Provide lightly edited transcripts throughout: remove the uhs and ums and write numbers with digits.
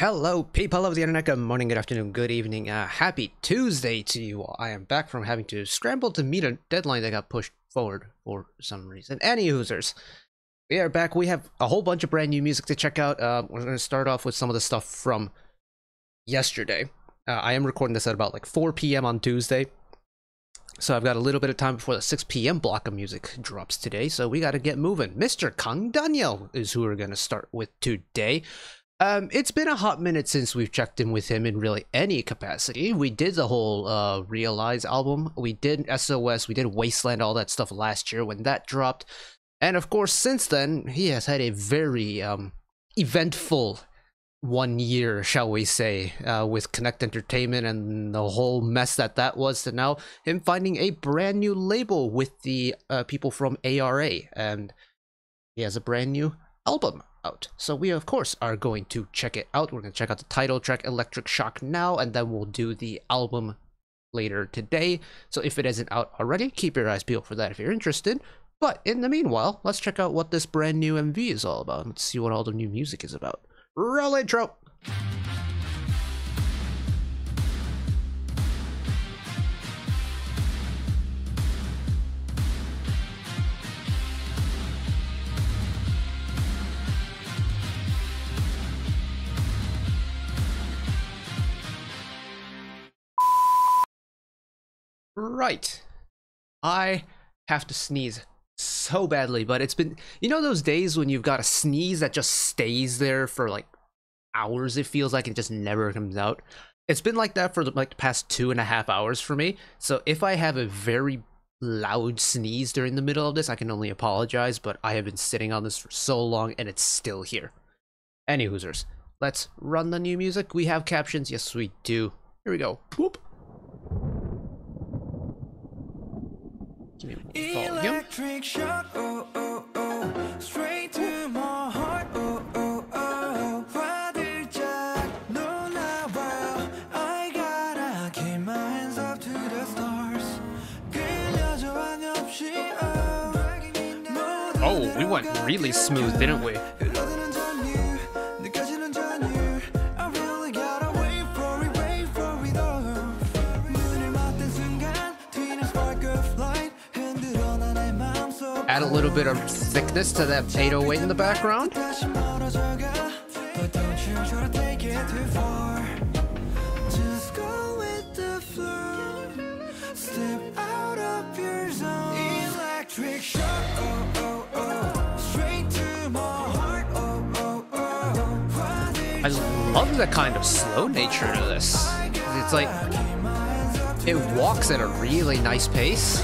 Hello, people of the internet. Good morning, good afternoon, good evening. Happy Tuesday to you all. I am back from having to scramble to meet a deadline that got pushed forward for some reason. Any users, we are back. We have a whole bunch of brand new music to check out. We're going to start off with some of the stuff from yesterday. I am recording this at about like 4 p.m. on Tuesday, so I've got a little bit of time before the 6 p.m. block of music drops today. So we got to get moving. Mr. KANGDANIEL is who we're going to start with today. It's been a hot minute since we've checked in with him in really any capacity. We did the whole Realize album, we did SOS, we did Wasteland, all that stuff last year when that dropped. And of course, since then, he has had a very eventful 1 year, shall we say, with Konnect Entertainment and the whole mess that was, to now him finding a brand new label with the people from ARA, and he has a brand new album out. So we of course are going to check it out. We're going to check out the title track Electric Shock now, and then we'll do the album later today. So if it isn't out already, keep your eyes peeled for that if you're interested. But in the meanwhile, let's check out what this brand new MV is all about. Let's see what all the new music is about. Roll intro! Right. I have to sneeze so badly, but it's been, you know, those days when you've got a sneeze that just stays there for like hours, it feels like it just never comes out. It's been like that for like the past 2.5 hours for me. So if I have a very loud sneeze during the middle of this, I can only apologize, but I have been sitting on this for so long and it's still here. Any hoosers, let's run the new music. We have captions. Yes, we do. Here we go. Whoop. Electric shock, oh oh oh, straight to my heart, oh oh oh. 화들짝 놀라워, I gotta keep my hands up to the stars. 끌려줘 한없이, oh, we went really smooth, didn't we? Add a little bit of thickness to that 808 in the background. I love the kind of slow nature to this. It's like it walks at a really nice pace.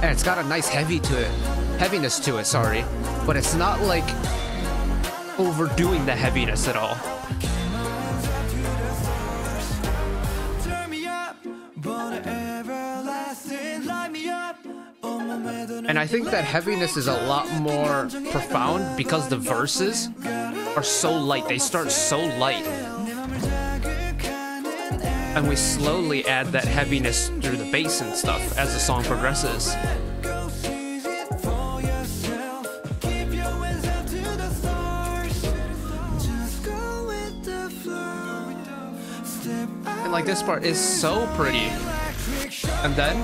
And it's got a nice heaviness to it, sorry. But it's not like overdoing the heaviness at all. And I think that heaviness is a lot more profound because the verses are so light. They start so light. And we slowly add that heaviness through the bass and stuff as the song progresses. And like this part is so pretty. And then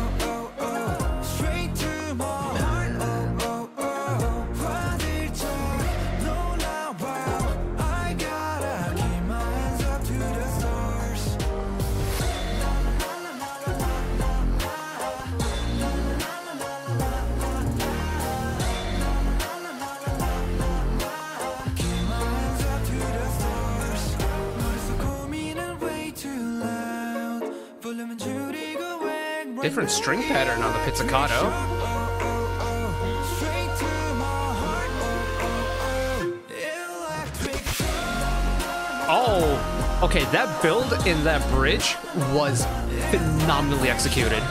different string pattern on the pizzicato. Oh, okay, that build in that bridge was phenomenally executed.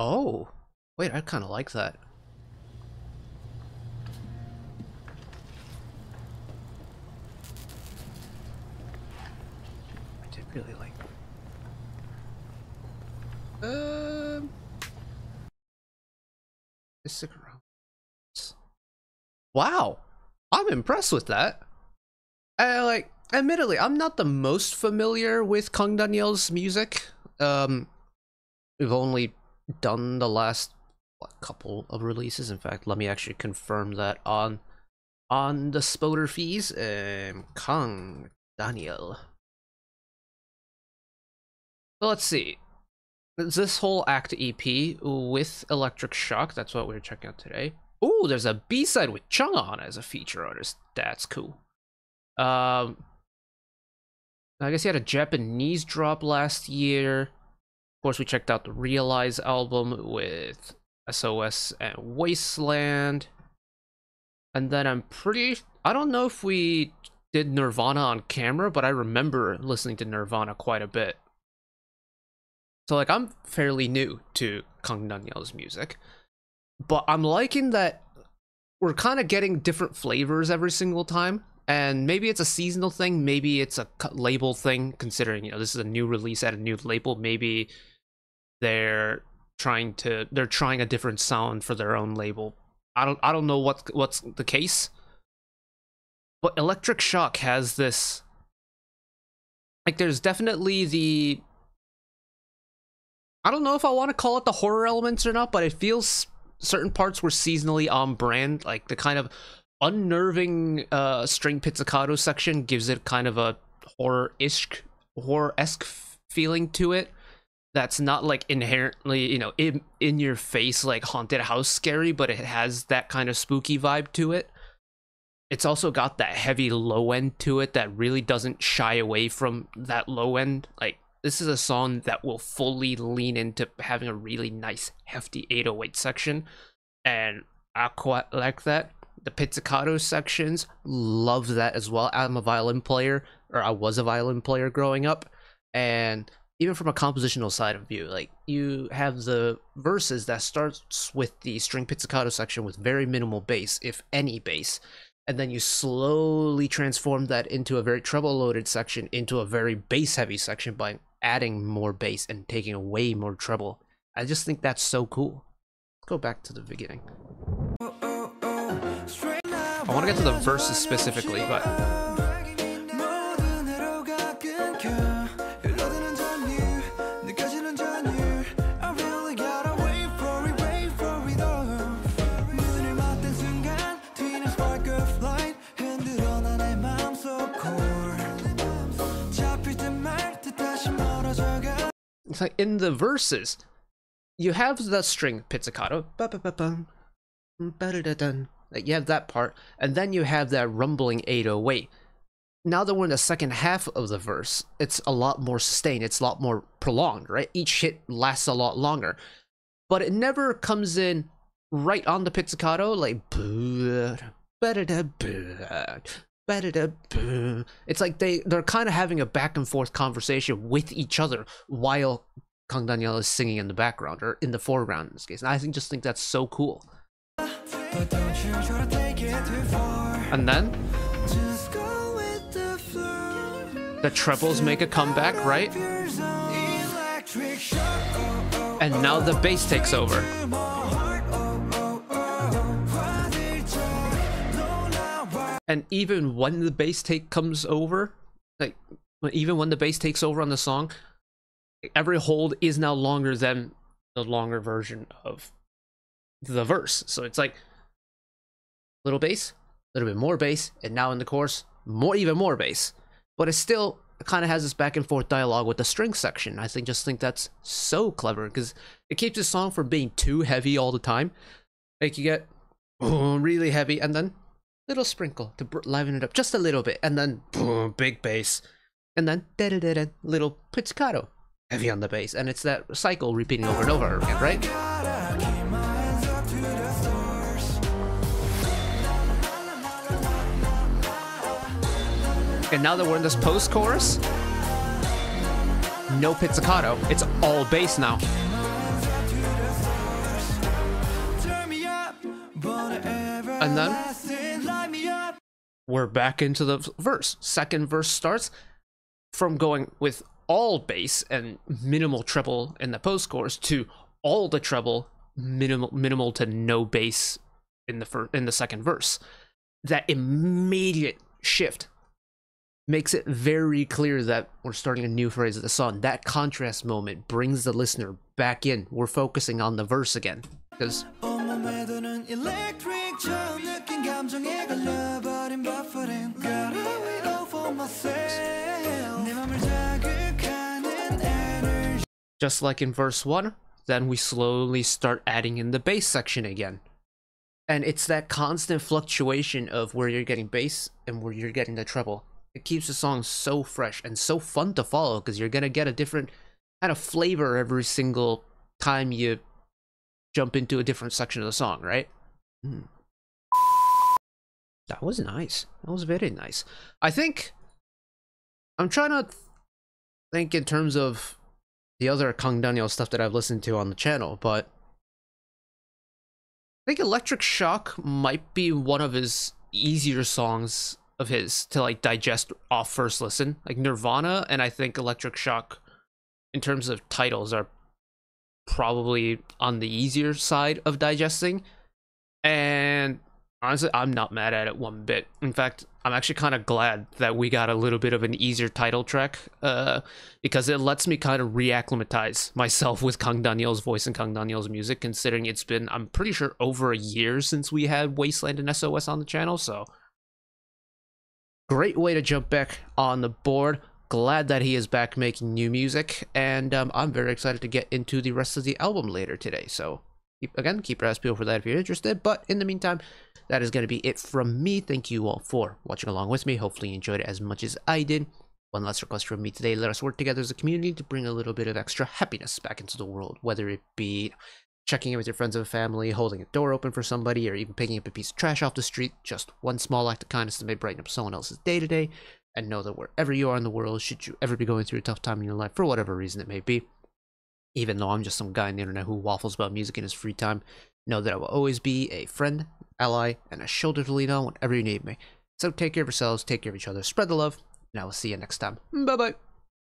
Oh, wait, I kind of like that. really like. Stick around. Wow, I'm impressed with that. Like, admittedly, I'm not the most familiar with KANGDANIEL's music. We've only done the last couple of releases. In fact, let me actually confirm that on the spoder fees. KANGDANIEL. So let's see. This whole Act EP with Electric Shock. That's what we're checking out today. Ooh, there's a B-side with Chung on as a feature artist. That's cool. I guess he had a Japanese drop last year. Of course, we checked out the Realize album with SOS and Wasteland. And then I don't know if we did Nirvana on camera, but I remember listening to Nirvana quite a bit. So, like, I'm fairly new to KANGDANIEL's music. But I'm liking that we're kind of getting different flavors every single time. And maybe it's a seasonal thing, maybe it's a label thing, considering, you know, this is a new release at a new label. Maybe they're trying a different sound for their own label. I don't know what's the case. But Electric Shock has this, like, there's definitely the, I don't know if I want to call it the horror elements or not, but it feels certain parts were seasonally on brand. Like the kind of unnerving string pizzicato section gives it kind of a horror-esque feeling to it. That's not like inherently, you know, in your face like haunted house scary, but it has that kind of spooky vibe to it. It's also got that heavy low end to it that really doesn't shy away from that low end. Like, this is a song that will fully lean into having a really nice, hefty 808 section. And I quite like that. The pizzicato sections, love that as well. I'm a violin player, or I was a violin player growing up. And even from a compositional side of view, like, you have the verses that starts with the string pizzicato section with very minimal bass, if any bass. And then you slowly transform that into a very treble-loaded section, into a very bass-heavy section by adding more bass and taking away more treble. I just think that's so cool. Let's go back to the beginning. I want to get to the verses specifically, but it's like in the verses, you have the string pizzicato, like you have that part, and then you have that rumbling 808. Now that we're in the second half of the verse, it's a lot more sustained, it's a lot more prolonged, right? Each hit lasts a lot longer, but it never comes in right on the pizzicato, like it's like they're kind of having a back and forth conversation with each other while KANGDANIEL is singing in the background, or in the foreground in this case. And I just think that's so cool. And then the trebles make a comeback, right? And now the bass takes over. And even when the bass comes over, like, even when the bass takes over on the song, every hold is now longer than the longer version of the verse. So it's like little bass, a little bit more bass, and now in the chorus, even more bass. But it still kind of has this back and forth dialogue with the string section. I just think that's so clever, because it keeps the song from being too heavy all the time. Like, you get really heavy, and then little sprinkle to liven it up just a little bit, and then boom, big bass, and then little pizzicato, heavy on the bass, and it's that cycle repeating over and over again, right? And now that we're in this post-chorus, no pizzicato, it's all bass now. And then we're back into the verse. Second verse starts from going with all bass and minimal treble in the post chorus to all the treble, minimal to no bass in the second verse. That immediate shift makes it very clear that we're starting a new phase of the song. That contrast moment brings the listener back in. We're focusing on the verse again. Because just like in verse 1, then we slowly start adding in the bass section again. And it's that constant fluctuation of where you're getting bass and where you're getting the treble. It keeps the song so fresh and so fun to follow because you're going to get a different kind of flavor every single time you jump into a different section of the song, right? That was nice. That was very nice. I think I'm trying to think in terms of the other KANGDANIEL stuff that I've listened to on the channel, but I think Electric Shock might be one of his easier songs of his to like digest off first listen. Like Nirvana and I think Electric Shock in terms of titles are probably on the easier side of digesting, and honestly I'm not mad at it one bit. In fact, I'm actually kind of glad that we got a little bit of an easier title track because it lets me kind of reacclimatize myself with KANGDANIEL's voice and KANGDANIEL's music, considering it's been, I'm pretty sure, over a year since we had Wasteland and SOS on the channel. So great way to jump back on the board. Glad that he is back making new music, and I'm very excited to get into the rest of the album later today. So keep your eyes peeled for that if you're interested. But in the meantime, that is going to be it from me. Thank you all for watching along with me. Hopefully you enjoyed it as much as I did. One last request from me today: let us work together as a community to bring a little bit of extra happiness back into the world, whether it be checking in with your friends and family, holding a door open for somebody, or even picking up a piece of trash off the street. Just one small act of kindness that may brighten up someone else's day today. And know that wherever you are in the world, should you ever be going through a tough time in your life, for whatever reason it may be, even though I'm just some guy on the internet who waffles about music in his free time, know that I will always be a friend, ally, and a shoulder to lean on whenever you need me. So take care of yourselves, take care of each other, spread the love, and I will see you next time. Bye-bye.